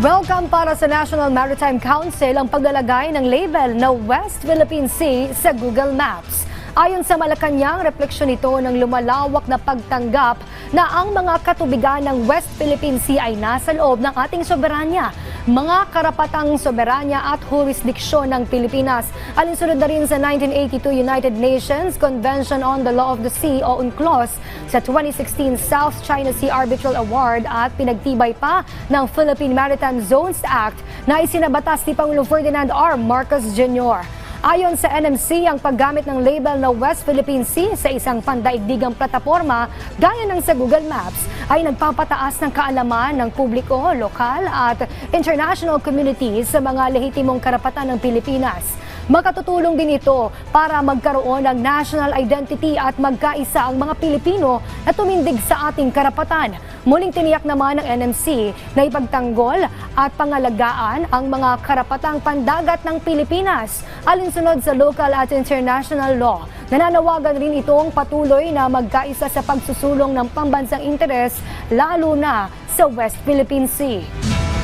Welcome para sa National Maritime Council ang paglalagay ng label na West Philippine Sea sa Google Maps. Ayon sa Malacanang, refleksyon ito ng lumalawak na pagtanggap na ang mga katubigan ng West Philippine Sea ay nasa loob ng ating soberanya, mga karapatang soberanya at jurisdiksyon ng Pilipinas. Alinsunod na rin sa 1982 United Nations Convention on the Law of the Sea o UNCLOS, sa 2016 South China Sea Arbitral Award at pinagtibay pa ng Philippine Maritime Zones Act na isinabatas ni Pangulong Ferdinand R. Marcos Jr. Ayon sa NMC, ang paggamit ng label na West Philippine Sea sa isang pandaigdigang plataporma gaya ng sa Google Maps ay nagpapataas ng kaalaman ng publiko, lokal at international communities sa mga lehitimong karapatan ng Pilipinas. Makatutulong din ito para magkaroon ng national identity at magkaisa ang mga Pilipino na tumindig sa ating karapatan. Muling tiniyak naman ng NMC na ipagtanggol at pangalagaan ang mga karapatang pandagat ng Pilipinas alinsunod sa local at international law. Nananawagan rin itong patuloy na magkaisa sa pagsusulong ng pambansang interes lalo na sa West Philippine Sea.